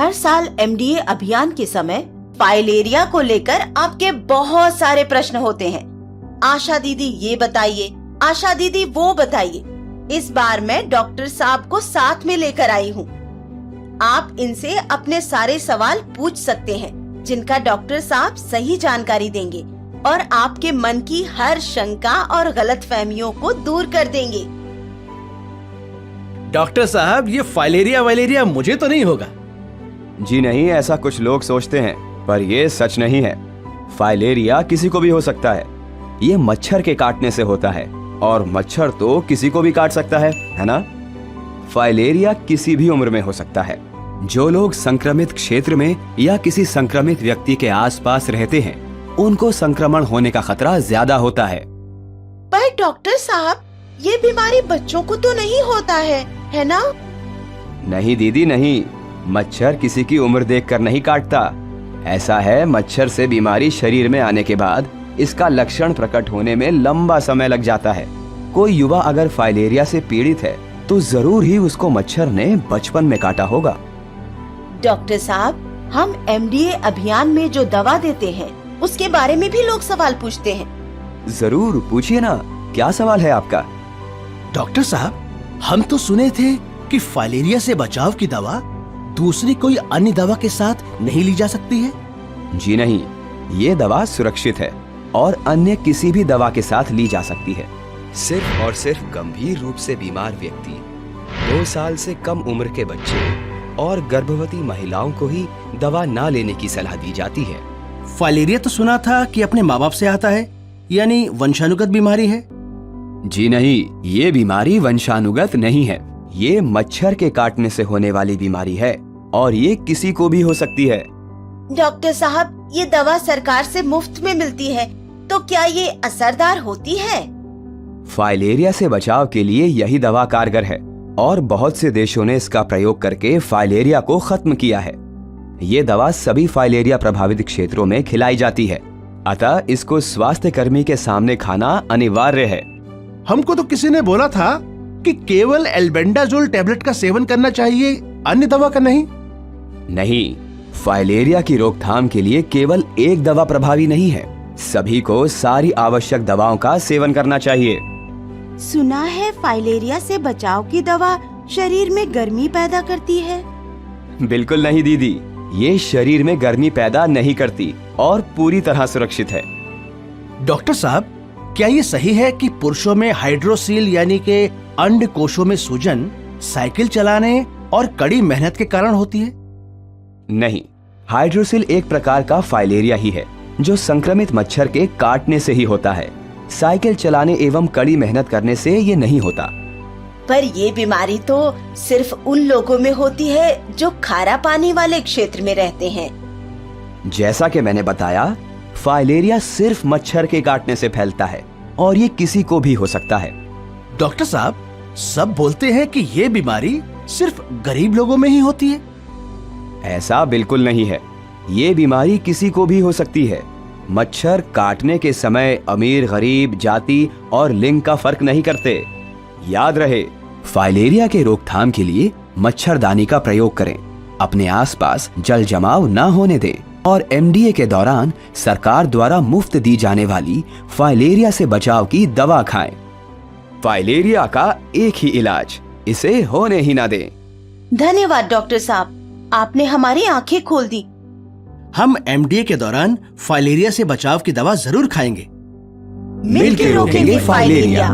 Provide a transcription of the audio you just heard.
हर साल एमडीए अभियान के समय फाइलेरिया को लेकर आपके बहुत सारे प्रश्न होते हैं। आशा दीदी ये बताइए, आशा दीदी वो बताइए। इस बार मैं डॉक्टर साहब को साथ में लेकर आई हूँ। आप इनसे अपने सारे सवाल पूछ सकते हैं, जिनका डॉक्टर साहब सही जानकारी देंगे और आपके मन की हर शंका और गलतफहमियों को दूर कर देंगे। डॉक्टर साहब, ये फाइलेरिया वाइलेरिया मुझे तो नहीं होगा? जी नहीं, ऐसा कुछ लोग सोचते हैं, पर ये सच नहीं है। फाइलेरिया किसी को भी हो सकता है। ये मच्छर के काटने से होता है और मच्छर तो किसी को भी काट सकता है ना? फाइलेरिया किसी भी उम्र में हो सकता है। जो लोग संक्रमित क्षेत्र में या किसी संक्रमित व्यक्ति के आसपास रहते हैं, उनको संक्रमण होने का खतरा ज्यादा होता है। पर डॉक्टर साहब, ये बीमारी बच्चों को तो नहीं होता है ना? नहीं दीदी नहीं, मच्छर किसी की उम्र देखकर नहीं काटता। ऐसा है, मच्छर से बीमारी शरीर में आने के बाद इसका लक्षण प्रकट होने में लंबा समय लग जाता है। कोई युवा अगर फाइलेरिया से पीड़ित है तो जरूर ही उसको मच्छर ने बचपन में काटा होगा। डॉक्टर साहब, हम एमडीए अभियान में जो दवा देते हैं उसके बारे में भी लोग सवाल पूछते हैं। जरूर पूछिए ना, क्या सवाल है आपका? डॉक्टर साहब, हम तो सुने थे कि फाइलेरिया से बचाव की दवा दूसरी कोई अन्य दवा के साथ नहीं ली जा सकती है। जी नहीं, ये दवा सुरक्षित है और अन्य किसी भी दवा के साथ ली जा सकती है। सिर्फ और सिर्फ गंभीर रूप से बीमार व्यक्ति, 2 साल से कम उम्र के बच्चे और गर्भवती महिलाओं को ही दवा ना लेने की सलाह दी जाती है। फाइलेरिया तो सुना था कि अपने माँ बाप से आता है, यानी वंशानुगत बीमारी है। जी नहीं, ये बीमारी वंशानुगत नहीं है। ये मच्छर के काटने से होने वाली बीमारी है और ये किसी को भी हो सकती है। डॉक्टर साहब, ये दवा सरकार से मुफ्त में मिलती है, तो क्या ये असरदार होती है? फाइलेरिया से बचाव के लिए यही दवा कारगर है और बहुत से देशों ने इसका प्रयोग करके फाइलेरिया को खत्म किया है। ये दवा सभी फाइलेरिया प्रभावित क्षेत्रों में खिलाई जाती है, अतः इसको स्वास्थ्य कर्मी के सामने खाना अनिवार्य है। हमको तो किसी ने बोला था कि केवल एल्बेंडाजोल टैबलेट का सेवन करना चाहिए, अन्य दवा का नहीं। नहीं, फाइलेरिया की रोकथाम के लिए केवल एक दवा प्रभावी नहीं है। सभी को सारी आवश्यक दवाओं का सेवन करना चाहिए। सुना है फाइलेरिया से बचाव की दवा शरीर में गर्मी पैदा करती है। बिल्कुल नहीं दीदी, ये शरीर में गर्मी पैदा नहीं करती और पूरी तरह सुरक्षित है। डॉक्टर साहब, क्या ये सही है कि पुरुषों में हाइड्रोसील यानी के अंड कोशों में सूजन साइकिल चलाने और कड़ी मेहनत के कारण होती है? नहीं, हाइड्रोसिल एक प्रकार का फाइलेरिया ही है जो संक्रमित मच्छर के काटने से ही होता है। साइकिल चलाने एवं कड़ी मेहनत करने से ये नहीं होता। पर ये बीमारी तो सिर्फ उन लोगों में होती है जो खारा पानी वाले क्षेत्र में रहते हैं। जैसा कि मैंने बताया, फाइलेरिया सिर्फ मच्छर के काटने से फैलता है और ये किसी को भी हो सकता है। डॉक्टर साहब, सब बोलते हैं कि ये बीमारी सिर्फ गरीब लोगों में ही होती है। ऐसा बिल्कुल नहीं है, ये बीमारी किसी को भी हो सकती है। मच्छर काटने के समय अमीर गरीब जाति और लिंग का फर्क नहीं करते। याद रहे, फाइलेरिया के रोकथाम के लिए मच्छरदानी का प्रयोग करें, अपने आसपास जल जमाव न होने दें और एमडीए के दौरान सरकार द्वारा मुफ्त दी जाने वाली फाइलेरिया से बचाव की दवा खाएं। फाइलेरिया का एक ही इलाज, इसे होने ही ना दें। धन्यवाद डॉक्टर साहब, आपने हमारी आंखें खोल दी। हम एमडीए के दौरान फाइलेरिया से बचाव की दवा जरूर खाएंगे। मिलकर रोकेंगे फाइलेरिया।